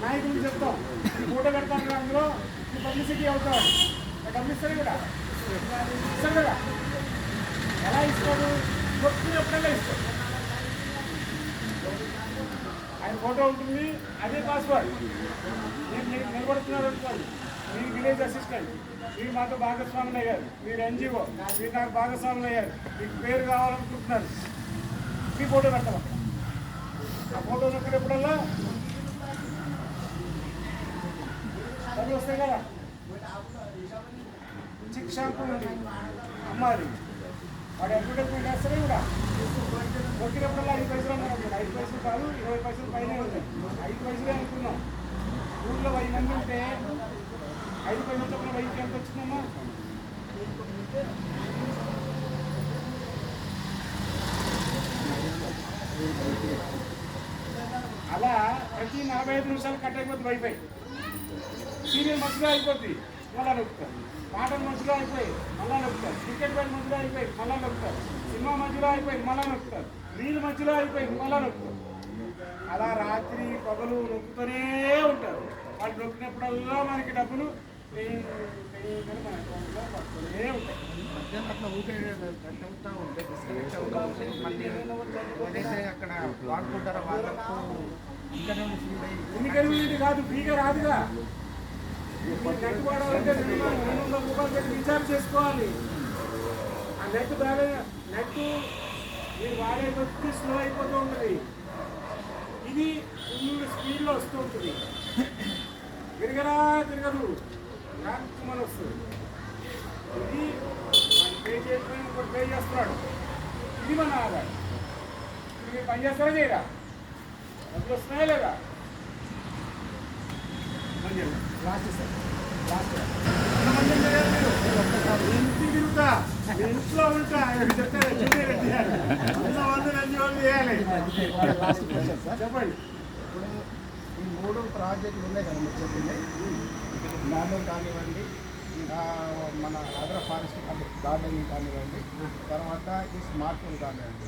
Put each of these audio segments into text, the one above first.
నాయకుడికి చెప్తాం ఫోటో పెడతాను అందులో పబ్లిసిటీ అవుతాడు డబ్బులు ఇస్తాడు కూడా ఇస్తాడు కదా ఎలా ఇస్తాడు కొట్టుకున్నప్పుడల్లా ఇస్తాడు ఆయన ఫోటో ఉంటుంది అదే పాస్వర్డ్ మీరు నిలబడుతున్నారు అనుకోండి మీరు విలేజ్ అసిస్టెంట్ మీరు మాతో భాగస్వాములు అయ్యారు మీరు ఎన్జిఓ మీరు నాకు భాగస్వాములు అయ్యారు మీకు పేరు కావాలనుకుంటున్నారు మీ ఫోటో పెడతాం ఆ ఫోటో నొక్కినప్పుడల్లా డబ్బులు వస్తాయి కదా చిక్ షాంపూ అమ్మాలి వాడు అడ్వర్టైజ్మెంట్ వేస్తారే కూడా కొట్టినప్పుడల్లా 5 పైసలు అన్నారు 5 పైసలు కాదు 20 పైసలు పైన ఉంది 5 పైసలే అనుకున్నాం ఊళ్ళో 1000 మంది ఉంటే 5 పైసలు చొప్పున 1000కి ఎంత వచ్చిందమ్మా అలా ప్రతి 45 నిమిషాలు కట్ అయిపోతుంది వైఫై సీరియల్ మధ్యలో అయిపోద్ది మళ్ళా నొక్కుతారు పాటలు మధ్యలో అయిపోయి మళ్ళా నొక్కుతారు క్రికెట్ మ్యాచ్ మధ్యలో అయిపోయి మళ్ళా నొక్కుతారు సినిమా మధ్యలో అయిపోయి మళ్ళా నొక్కుతారు రీల్ మధ్యలో అయిపోయి మళ్ళా నొక్కుతారు అలా రాత్రి పగలు నొక్కుతూనే ఉంటారు వాళ్ళు నొక్కినప్పుడల్లా మనకి డబ్బులు మన అకౌంట్లో పడుతూనే ఉంటాయి అక్కడ వాడుకుంటారో వాళ్ళకు ఎన్నికలు కాదు ఫ్రీగా రాదుగా నెట్ వాడాలంటే 200 రూపాయలు పెట్టి రీఛార్జ్ చేసుకోవాలి ఆ నెట్ నెట్ మీరు వాడే కొద్ది స్లో అయిపోతూ ఉంటుంది ఇది ఫుల్ స్పీడ్లో వస్తూ ఉంటుంది తిరగదు మన వస్తుంది ఇది మనం పే చేయకపోయినా ఇంకోటి పే చేస్తున్నాడు ఇది మన ఆదాయం ఇది మీరు పని చేస్తారా చేయరా డబ్బులు వస్తున్నాయా లేదా లాస్ట్ సార్ లాస్ట్ ఇంటికి తిరుగుతా ఇంట్లో ఉంటా చెప్తారు చెప్పండి ఇప్పుడు ఈ 3 ప్రాజెక్టులు ఉన్నాయి కదా మీరు చెప్పింది నార్మల్ కానివ్వండి మన అగ్ర ఫారెస్ట్ గార్డెనింగ్ కానివ్వండి తర్వాత ఈ స్మార్ట్ ఫోన్ కానివ్వండి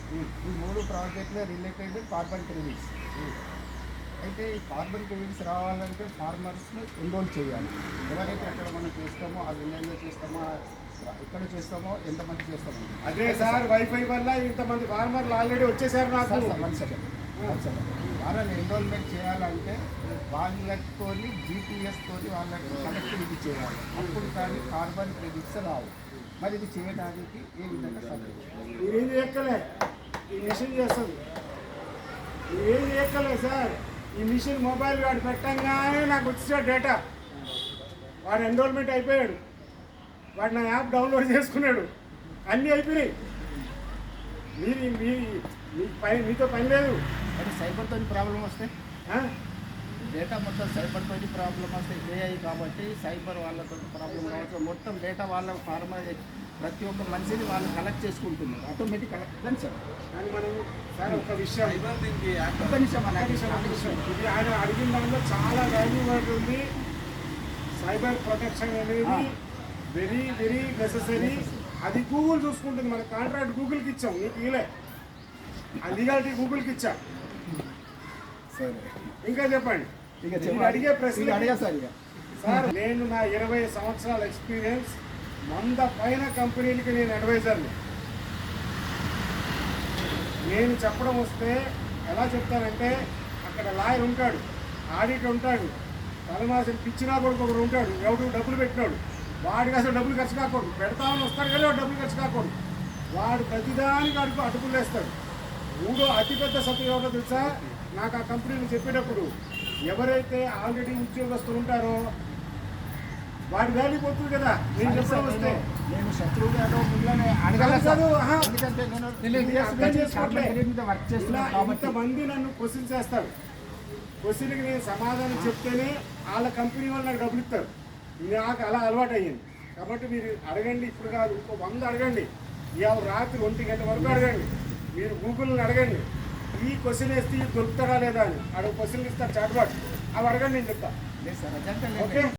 ఈ 3 ప్రాజెక్టులు రిలేటెడ్ కార్బన్ క్రెడిట్స్ అయితే ఈ కార్బన్ క్రెడిట్స్ రావాలంటే ఫార్మర్స్ని ఎన్రోల్ చేయాలి ఎవరైతే అక్కడ మనం చేస్తామో ఆ విలేజ్లో చేస్తామో ఎక్కడ చేస్తామో ఎంతమంది చేస్తామో అదే సార్ వైఫై వల్ల ఇంతమంది ఫార్మర్లు ఆల్రెడీ వచ్చేసారు నాకు వాళ్ళని ఎన్రోల్మెంట్ చేయాలంటే వాళ్ళతో జీపీఎస్ తోటి వాళ్ళకి కనెక్టివిటీ చేయాలి అప్పుడు కానీ కార్బన్ క్రెడిట్స్ రావు మరి ఇది చేయడానికి ఏ విధంగా ఏం ఎక్కలే ఈ మిషన్ చేస్తుంది ఏం ఎక్కలే సార్ ఈ మిషన్ మొబైల్ వాడు పెట్టంగానే నాకు వచ్చేసాడు డేటా వాడు ఎన్రోల్మెంట్ అయిపోయాడు వాడు నా యాప్ డౌన్లోడ్ చేసుకున్నాడు అన్నీ అయిపోయినాయి మీతో పని లేదు అంటే సైబర్తో ప్రాబ్లం వస్తే డేటా మొత్తం సైబర్తో ప్రాబ్లం వస్తే ఏఐ కాబట్టి సైబర్ వాళ్ళతో ప్రాబ్లం కావచ్చు మొత్తం డేటా వాళ్ళ ఫార్మర్ ప్రతి ఒక్క మనిషిని వాళ్ళు కలెక్ట్ చేసుకుంటున్నారు ఆటోమేటిక్ కలెక్ట్ సార్ కానీ మనం సార్ ఒక విషయం ఇది ఆయన అడిగిన దానిలో చాలా వాల్యూ ఉంది సైబర్ ప్రొటెక్షన్ అనేది వెరీ వెరీ నెసెసరీ అది గూగుల్ చూసుకుంటుంది మన కాంట్రాక్ట్ గూగుల్కి ఇచ్చాం నీకు ఇలే ఆ లీగాలిటీ గూగుల్కి ఇచ్చా సరే ఇంకా చెప్పండి అడిగే ప్రశ్న అడిగా సార్ నేను నా 20 సంవత్సరాల ఎక్స్పీరియన్స్ 100 పైన కంపెనీలకి నేను అడ్వైజర్ని నేను చెప్పడం వస్తే ఎలా చెప్తానంటే అక్కడ లాయర్ ఉంటాడు ఆడిటర్ ఉంటాడు తలమాసిన పిచ్చినా కొడుకు ఒకడు ఉంటాడు ఎవడు డబ్బులు పెట్టినాడు వాడికి అసలు డబ్బులు ఖర్చు కాకూడదు పెడతామని వస్తాడు కానీ వాడు డబ్బులు ఖర్చు కాకూడదు వాడు ప్రతిదానికి అడుగులు వేస్తాడు మూడో అతిపెద్ద సత్యం ఎవరో తెలుసా నాకు ఆ కంపెనీలు చెప్పేటప్పుడు ఎవరైతే ఆల్రెడీ ఉద్యోగస్తులు ఉంటారో వాడి వాల్యూ పోతుంది కదా నేను చెప్పడం వస్తే నేను శత్రువుగా ఇంతమంది నన్ను క్వశ్చన్ చేస్తారు క్వశ్చన్కి నేను సమాధానం చెప్తేనే వాళ్ళ కంపెనీ వాళ్ళు నాకు డబ్బులు ఇస్తారు నాకు అలా అలవాటు అయ్యింది కాబట్టి మీరు అడగండి ఇప్పుడు కాదు ఇంకో 100 అడగండి ఇవాళ రాత్రి 1 గంట వరకు అడగండి మీరు గూగుల్ని అడగండి ఈ క్వశ్చన్ వేస్తే దొరుకుతారా లేదా అని అడుగు క్వశ్చన్లు ఇస్తారు చాట్ బాట్ అవి అడగండి నేను చెప్తా ఓకే